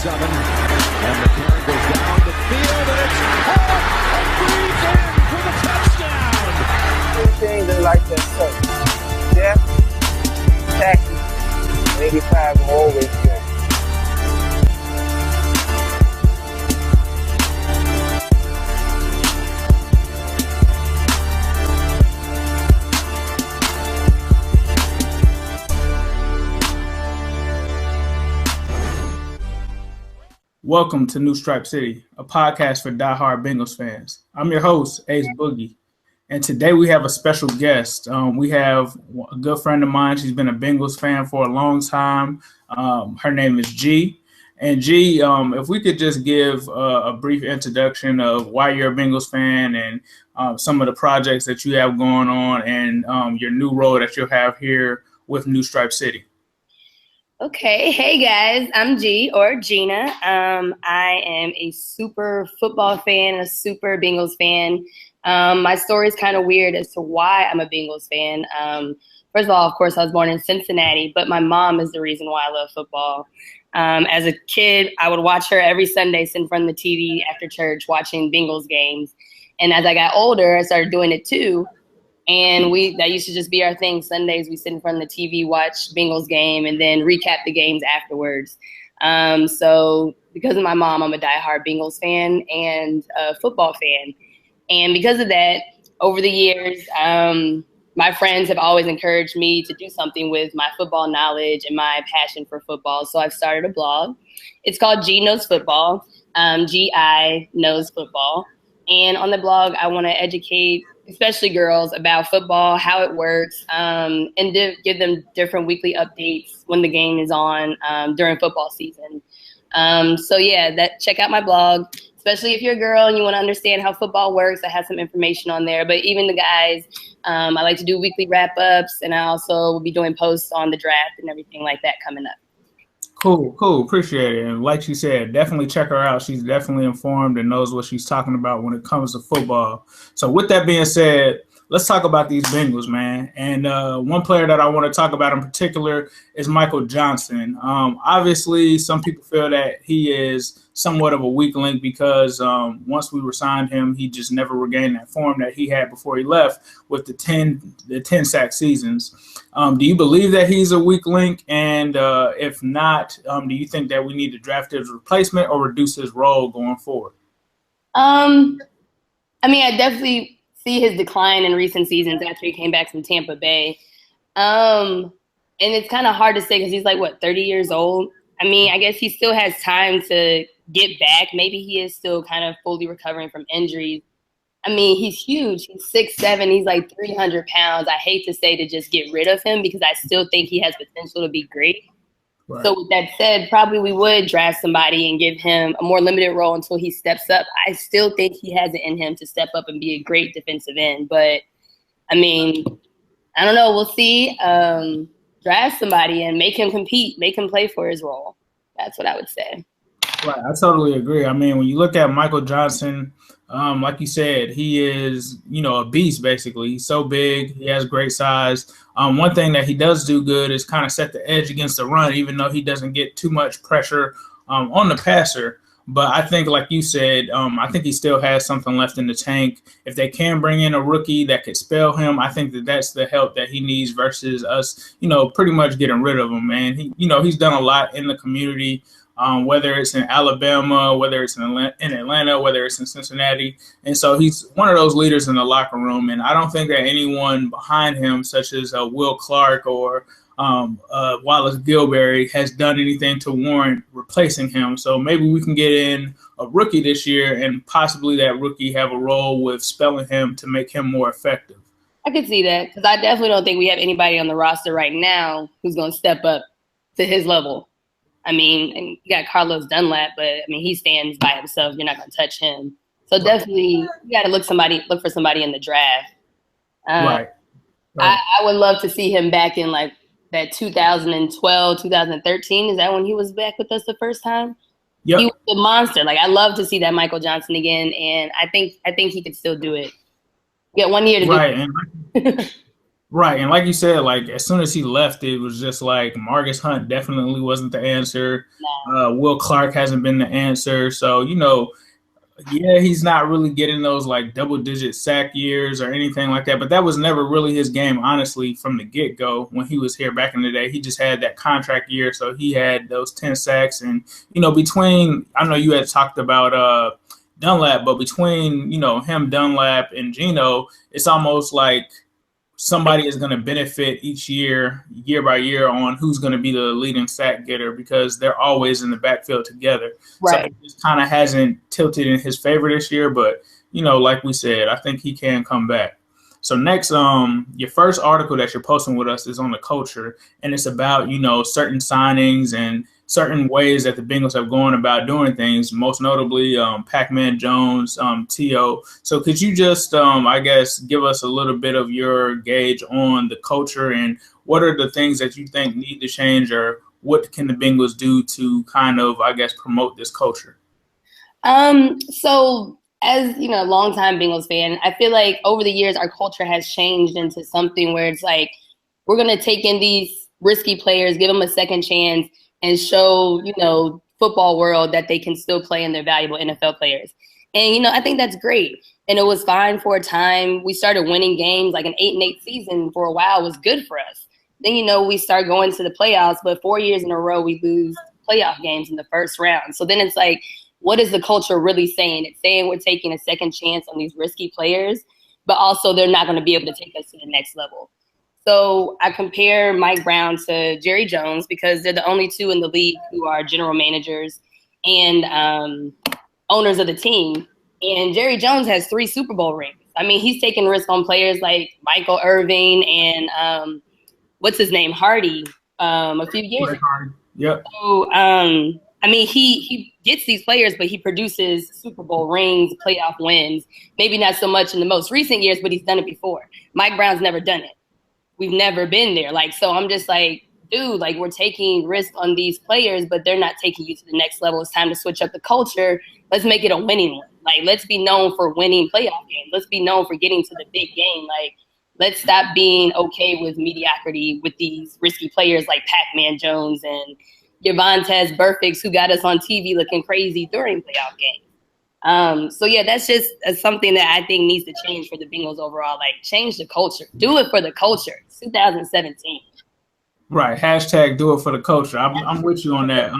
7. And McCarron goes down the field, and it's caught and breathed in for the touchdown. Two things I like to say. Depth, tactics, 85 will always good. Welcome to New Stripe City, a podcast for diehard Bengals fans. I'm your host, Ace Boogie, and today we have a special guest. We have a good friend of mine. She's been a Bengals fan for a long time. Her name is G. And G, if we could just give a brief introduction of why you're a Bengals fan and some of the projects that you have going on and your new role that you'll have here with New Stripe City. Okay. Hey, guys. I'm G, or Gina. I am a super football fan, a super Bengals fan. My story is kind of weird as to why I'm a Bengals fan. First of all, of course, I was born in Cincinnati, but my mom is the reason why I love football. As a kid, I would watch her every Sunday sit in front of the TV after church watching Bengals games. And as I got older, I started doing it too. And that used to just be our thing. Sundays, we sit in front of the TV, watch Bengals game, and then recap the games afterwards. So because of my mom, I'm a diehard Bengals fan and a football fan. And because of that, over the years, my friends have always encouraged me to do something with my football knowledge and my passion for football. So I've started a blog. It's called G Knows Football, G-I Knows Football. And on the blog, I want to educate especially girls, about football, how it works, and give them different weekly updates when the game is on during football season. Check out my blog, especially if you're a girl and you want to understand how football works. I have some information on there. But even the guys, I like to do weekly wrap-ups, and I also will be doing posts on the draft and everything like that coming up. Cool. Appreciate it. And like she said, definitely check her out. She's definitely informed and knows what she's talking about when it comes to football. So with that being said, let's talk about these Bengals, man. And one player that I want to talk about in particular is Michael Johnston. Obviously, some people feel that he is somewhat of a weak link because once we signed him, he just never regained that form that he had before he left with the 10 sack seasons. Do you believe that he's a weak link? And if not, do you think that we need to draft his replacement or reduce his role going forward? I definitely see his decline in recent seasons after he came back from Tampa Bay. And it's kind of hard to say because he's 30 years old. I guess he still has time to get back. Maybe he is still kind of fully recovering from injuries. He's huge. He's 6'7". He's 300 pounds. I hate to say to just get rid of him because I still think he has potential to be great. Right. So with that said, probably we would draft somebody and give him a more limited role until he steps up. I still think he has it in him to step up and be a great defensive end. But, I don't know. We'll see. Draft somebody and make him compete, make him play for his role. That's what I would say. Right, I totally agree. When you look at Michael Johnston, like you said, he is, a beast, basically. He's so big. He has great size. One thing that he does do good is kind of set the edge against the run, even though he doesn't get too much pressure on the passer. But I think, like you said, I think he still has something left in the tank. If they can bring in a rookie that could spell him, I think that's the help that he needs versus us, pretty much getting rid of him. And he's done a lot in the community, whether it's in Alabama, whether it's in Atlanta, whether it's in Cincinnati. And so he's one of those leaders in the locker room. And I don't think that anyone behind him, such as Will Clark or Wallace Gilberry, has done anything to warrant replacing him. So maybe we can get in a rookie this year and possibly that rookie have a role with spelling him to make him more effective. I could see that because I definitely don't think we have anybody on the roster right now who's going to step up to his level. And you got Carlos Dunlap, but he stands by himself. You're not going to touch him. So definitely you got to look for somebody in the draft. Right. I would love to see him back in that 2012, 2013. Is that when he was back with us the first time? Yep. He was a monster. I love to see that Michael Johnston again, and I think he could still do it. You got 1 year to do it. Right, and like you said, like as soon as he left, it was just like Marcus Hunt definitely wasn't the answer. Will Clark hasn't been the answer. So yeah, he's not really getting those like double-digit sack years or anything like that. But that was never really his game, honestly, from the get-go. When he was here back in the day, he just had that contract year, so he had those 10 sacks. And between I know you had talked about Dunlap, but between him, Dunlap, and Geno, it's almost like somebody is going to benefit each year by year on who's going to be the leading sack getter because they're always in the backfield together. Right. So it just kind of hasn't tilted in his favor this year, but like we said, I think he can come back. So next, your first article that you're posting with us is on the culture, and it's about certain signings and certain ways that the Bengals have gone about doing things, most notably Pac-Man Jones, T.O. So could you just, I guess, give us a little bit of your gauge on the culture and what are the things that you think need to change or what can the Bengals do to kind of, I guess, promote this culture? So as, a longtime Bengals fan, I feel like over the years our culture has changed into something where it's like we're going to take in these risky players, give them a second chance, and show, football world that they can still play and they're valuable NFL players. And, I think that's great. And it was fine for a time. We started winning games, like an 8-8 season for a while was good for us. Then, we start going to the playoffs, but 4 years in a row, we lose playoff games in the first round. So then it's like, what is the culture really saying? It's saying we're taking a second chance on these risky players, but also they're not going to be able to take us to the next level. So I compare Mike Brown to Jerry Jones because they're the only two in the league who are general managers and owners of the team. And Jerry Jones has 3 Super Bowl rings. I mean, he's taking risks on players like Michael Irvin and what's his name, Hardy, a few years ago. Yep. So, I mean, he gets these players, but he produces Super Bowl rings, playoff wins. Maybe not so much in the most recent years, but he's done it before. Mike Brown's never done it. We've never been there. So I'm just like, dude, we're taking risks on these players, but they're not taking you to the next level. It's time to switch up the culture. Let's make it a winning one. Let's be known for winning playoff games. Let's be known for getting to the big game. Let's stop being okay with mediocrity with these risky players like Pac-Man Jones and Gervonta Burficts, who got us on TV looking crazy during playoff games. So yeah, that's just something that I think needs to change for the Bengals overall. Change the culture. Do it for the culture. It's 2017. Right. Hashtag do it for the culture. I'm with you on that.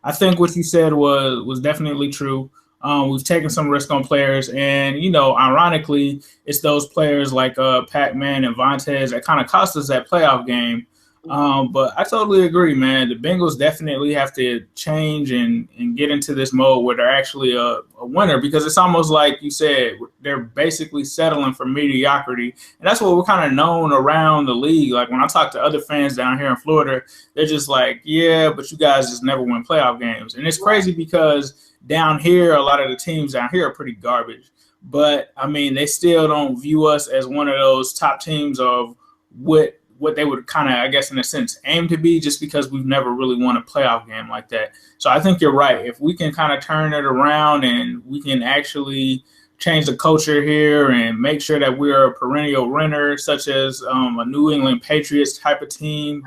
I think what you said was definitely true. We've taken some risk on players, and ironically, it's those players like Pac-Man and Vontaze that kind of cost us that playoff game. But I totally agree, man. The Bengals definitely have to change and get into this mode where they're actually a winner, because it's almost like you said, they're basically settling for mediocrity. And that's what we're kind of known around the league. When I talk to other fans down here in Florida, they're just like, yeah, but you guys just never win playoff games. And it's crazy because down here, a lot of the teams down here are pretty garbage. But, I mean, they still don't view us as one of those top teams of what they would kind of, I guess, in a sense, aim to be, just because we've never really won a playoff game like that. So I think you're right. If we can kind of turn it around and we can actually change the culture here and make sure that we're a perennial winner, such as a New England Patriots type of team.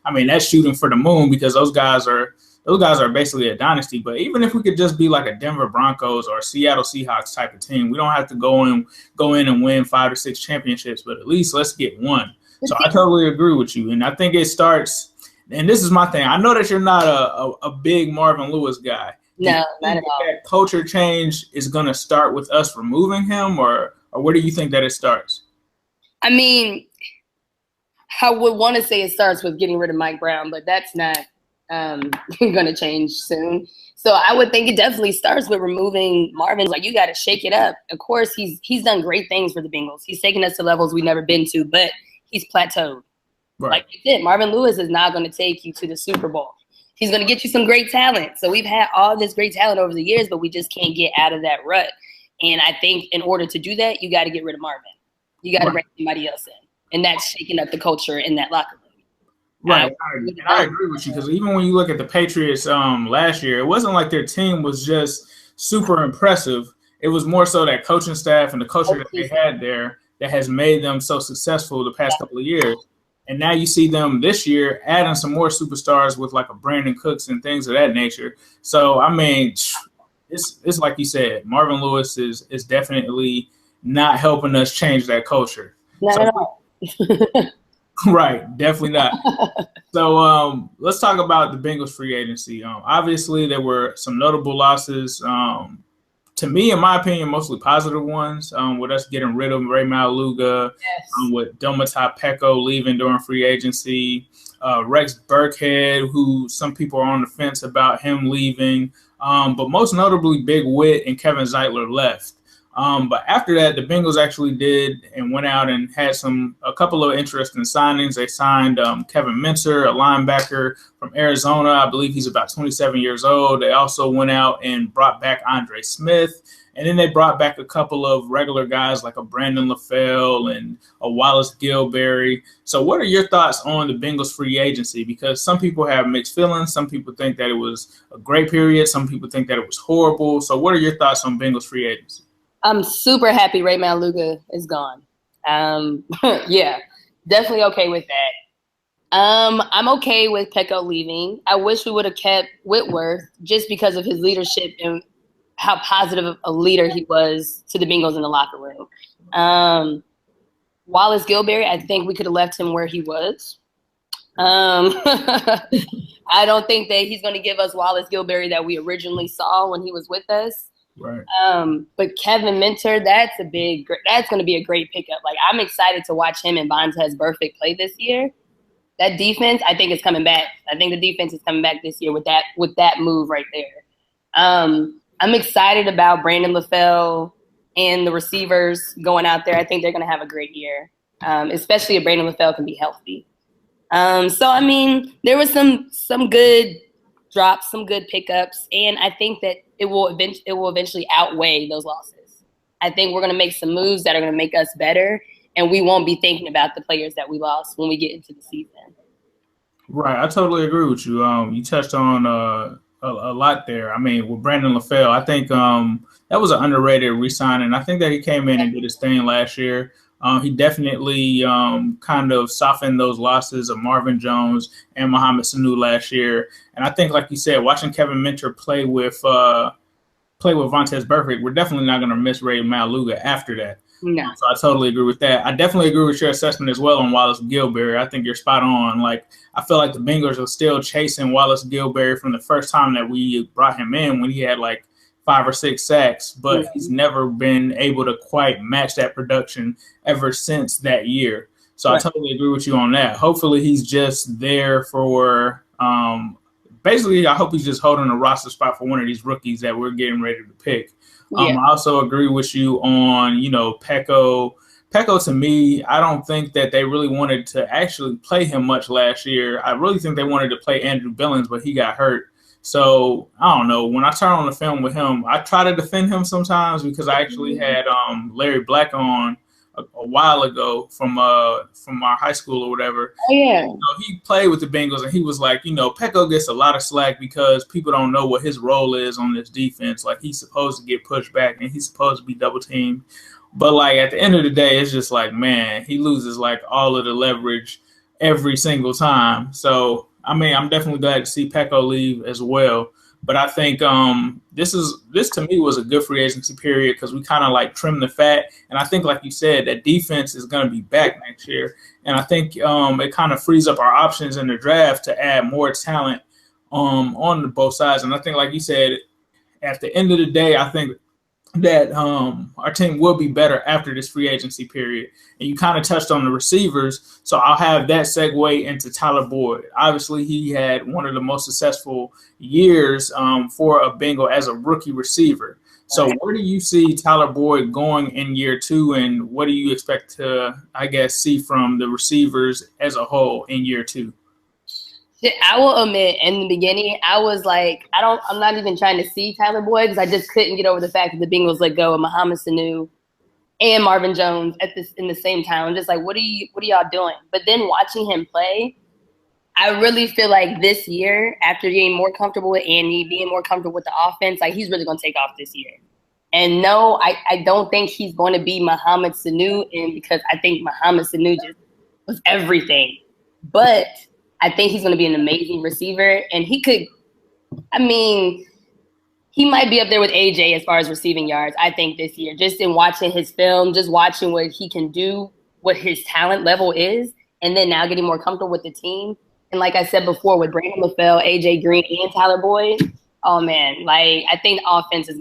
I mean, that's shooting for the moon, because those guys are basically a dynasty. But even if we could just be like a Denver Broncos or a Seattle Seahawks type of team, we don't have to go in and win 5 or 6 championships, but at least let's get one. So I totally agree with you. And I think it starts, and this is my thing, I know that you're not a big Marvin Lewis guy. No, not at all. That culture change is going to start with us removing him, or where do you think that it starts? I mean, I would want to say it starts with getting rid of Mike Brown, but that's not going to change soon. So I would think it definitely starts with removing Marvin. You got to shake it up. Of course, he's done great things for the Bengals. He's taken us to levels we've never been to, but he's plateaued. Right. Like you said, Marvin Lewis is not going to take you to the Super Bowl. He's going to get you some great talent. So we've had all this great talent over the years, but we just can't get out of that rut. And I think in order to do that, you got to get rid of Marvin. You got to bring somebody else in. And that's shaking up the culture in that locker room. Right. I agree with you, because even when you look at the Patriots last year, it wasn't like their team was just super impressive. It was more so that coaching staff and the culture that they had there that has made them so successful the past couple of years. And now you see them this year adding some more superstars with like a Brandon Cooks and things of that nature. So, I mean, it's like you said, Marvin Lewis is definitely not helping us change that culture. Not at all. Right, definitely not. So let's talk about the Bengals free agency. Obviously, there were some notable losses. To me, in my opinion, mostly positive ones. With us getting rid of Ray Maluga, Yes. With Domata Peko leaving during free agency, Rex Burkhead, who some people are on the fence about him leaving, but most notably Big Witt and Kevin Zeitler left. But after that, the Bengals actually did and went out and had a couple of interesting signings. They signed Kevin Minter, a linebacker from Arizona. I believe he's about 27 years old. They also went out and brought back Andre Smith. And then they brought back a couple of regular guys like a Brandon LaFell and a Wallace Gilberry. So what are your thoughts on the Bengals free agency? Because some people have mixed feelings. Some people think that it was a great period. Some people think that it was horrible. So what are your thoughts on Bengals free agency? I'm super happy Ray Maluga is gone. Yeah, definitely okay with that. I'm okay with Peko leaving. I wish we would have kept Whitworth just because of his leadership and how positive a leader he was to the Bengals in the locker room. Wallace Gilberry, I think we could have left him where he was. I don't think that he's going to give us Wallace Gilberry that we originally saw when he was with us. Right. But Kevin Minter, that's going to be a great pickup. Like, I'm excited to watch him and Vontaze Burfict play this year. That defense, I think, is coming back. I think the defense is coming back this year with that move right there. I'm excited about Brandon LaFell and the receivers going out there. I think they're going to have a great year, especially if Brandon LaFell can be healthy. So, I mean, there was some good drops, some good pickups, and I think that it will eventually outweigh those losses. I think we're going to make some moves that are going to make us better, and we won't be thinking about the players that we lost when we get into the season. Right, I totally agree with you. You touched on a lot there. I mean, with Brandon LaFell, I think that was an underrated re-signing. I think that he came in and did his thing last year. He definitely kind of softened those losses of Marvin Jones and Mohamed Sanu last year. And I think, like you said, watching Kevin Minter play with Vontaze Burfict, we're definitely not going to miss Ray Maluga after that. No. So I totally agree with that. I definitely agree with your assessment as well on Wallace Gilberry. I think you're spot on. Like, I feel like the Bengals are still chasing Wallace Gilberry from the first time that we brought him in when he had like 5 or 6 sacks, but he's never been able to quite match that production ever since that year. So right. I totally agree with you on that. Hopefully he's just there for basically I hope he's just holding a roster spot for one of these rookies that we're getting ready to pick. I also agree with you on, Peko. Peko, to me, I don't think that they really wanted to actually play him much last year. I really think they wanted to play Andrew Billings, but he got hurt. So, I don't know. When I turn on the film with him, I try to defend him sometimes because I actually had Larry Black on a while ago from our high school or whatever. Oh, yeah. He played with the Bengals, and he was like, Peko gets a lot of slack because people don't know what his role is on this defense. Like, he's supposed to get pushed back, and he's supposed to be double-teamed. But, like, at the end of the day, it's just like, man, he loses, like, all of the leverage every single time. So, I mean, I'm definitely glad to see Peko leave as well. But I think this to me was a good free agency period because we kind of like trimmed the fat. And I think, like you said, that defense is going to be back next year. And I think it kind of frees up our options in the draft to add more talent on both sides. And I think, like you said, at the end of the day, I think that our team will be better after this free agency period. And you kind of touched on the receivers, so I'll have that segue into Tyler Boyd. Obviously, he had one of the most successful years for a Bengal as a rookie receiver. So where do you see Tyler Boyd going in year 2, and what do you expect to, I guess, see from the receivers as a whole in year 2? I will admit, in the beginning, I was like, I'm not even trying to see Tyler Boyd because I just couldn't get over the fact that the Bengals let go of Mohamed Sanu and Marvin Jones in the same time. I'm just like, what are y'all doing? But then watching him play, I really feel like this year, after getting more comfortable with Andy, being more comfortable with the offense, like he's really going to take off this year. And no, I don't think he's going to be Mohamed Sanu, and because I think Mohamed Sanu just was everything. But I think he's going to be an amazing receiver, and he might be up there with AJ as far as receiving yards, I think, this year. Just in watching his film, just watching what he can do, what his talent level is, and then now getting more comfortable with the team. And like I said before, with Brandon LaFell, AJ Green, and Tyler Boyd, oh, man, like I think the offense it's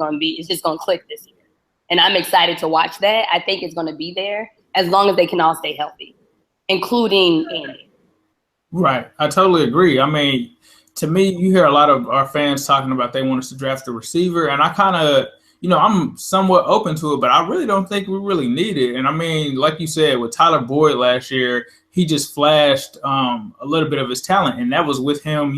just going to click this year. And I'm excited to watch that. I think it's going to be there as long as they can all stay healthy, including Andy. Right. I totally agree. I mean, to me, you hear a lot of our fans talking about they want us to draft a receiver, and I kind of, I'm somewhat open to it, but I really don't think we really need it. And I mean, like you said, with Tyler Boyd last year, he just flashed a little bit of his talent, and that was with him,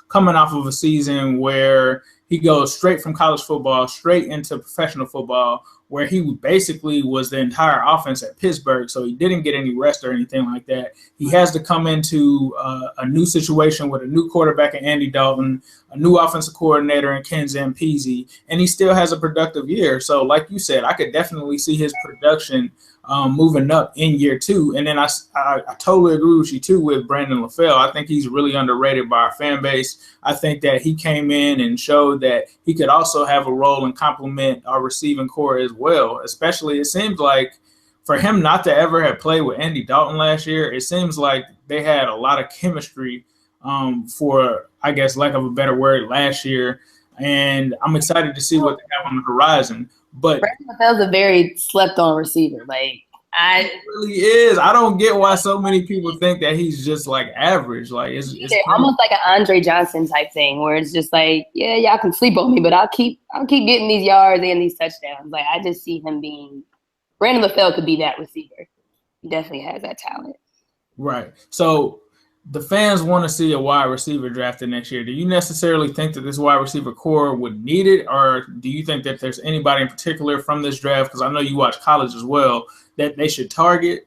coming off of a season where he goes straight from college football straight into professional football, where he basically was the entire offense at Pittsburgh, so he didn't get any rest or anything like that. He has to come into a new situation with a new quarterback in Andy Dalton, a new offensive coordinator in Ken Zampese, and he still has a productive year. So like you said, I could definitely see his production moving up in year two. And then I totally agree with you, too, with Brandon LaFell. I think he's really underrated by our fan base. I think that he came in and showed that he could also have a role and complement our receiving core as well. Especially, it seems like for him not to ever have played with Andy Dalton last year, it seems like they had a lot of chemistry for, I guess, lack of a better word, last year. And I'm excited to see what they have on the horizon. But Brandon LaFell's a very slept-on receiver. It really is. I don't get why so many people think that he's just like average. Like it's almost like an Andre Johnston type thing, where it's just like, yeah, y'all can sleep on me, but I'll keep getting these yards and these touchdowns. Like I just see him being Brandon LaFell could be that receiver. He definitely has that talent. Right. So the fans want to see a wide receiver drafted next year. Do you necessarily think that this wide receiver core would need it, or do you think that there's anybody in particular from this draft, because I know you watch college as well, that they should target?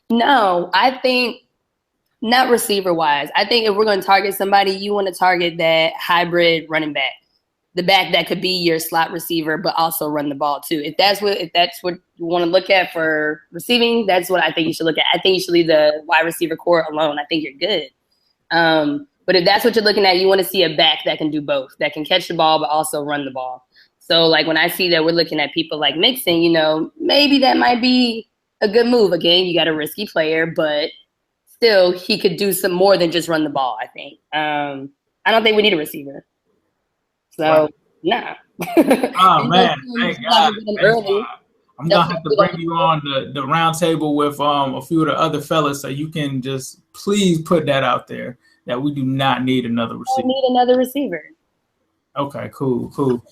No, I think not receiver-wise. I think if we're going to target somebody, you want to target that hybrid running back, the back that could be your slot receiver but also run the ball too. If that's what you want to look at for receiving, that's what I think you should look at. I think you should leave the wide receiver core alone. I think you're good. But if that's what you're looking at, you want to see a back that can do both, that can catch the ball but also run the ball. So like when I see that we're looking at people like Mixon, maybe that might be a good move. Again, you got a risky player, but still he could do some more than just run the ball, I think. I don't think we need a receiver. So, nah. Oh, man. Thank God. I'm going to have to bring you on the round table with a few of the other fellas so you can just please put that out there that we do not need another receiver. We need another receiver. Okay, cool.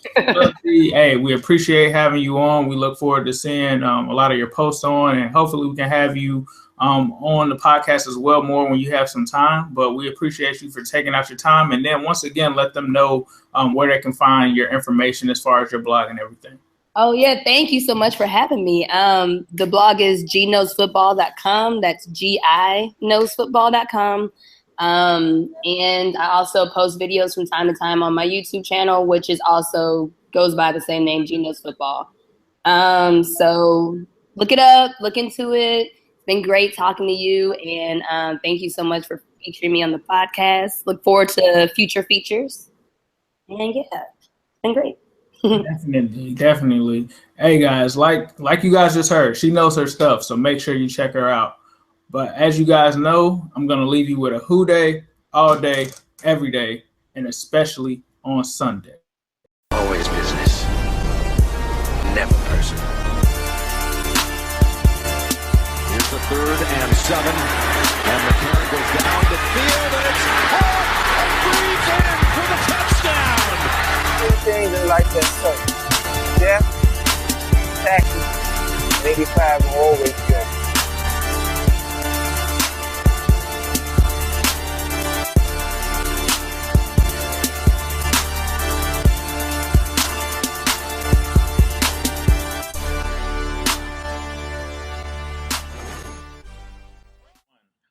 Hey, we appreciate having you on. We look forward to seeing a lot of your posts on, and hopefully we can have you on the podcast as well more when you have some time. But we appreciate you for taking out your time. And then once again, let them know where they can find your information as far as your blog and everything. Oh, yeah. Thank you so much for having me. The blog is gknowsfootball.com. That's giknowsfootball.com. And I also post videos from time to time on my YouTube channel, which is also goes by the same name, G Knows Football. So look it up, look into it. It's been great talking to you, and thank you so much for featuring me on the podcast. Look forward to future features. And yeah, it's been great. Definitely. Hey guys, like you guys just heard, she knows her stuff, so make sure you check her out. But as you guys know, I'm going to leave you with a who day, all day, every day, and especially on Sunday. Always business, never personal. Here's the 3rd and 7. And McCarron goes down the field, and it's caught and breathes in for the touchdown. Two things in life that suck: death, taxes, and 85 will always kill.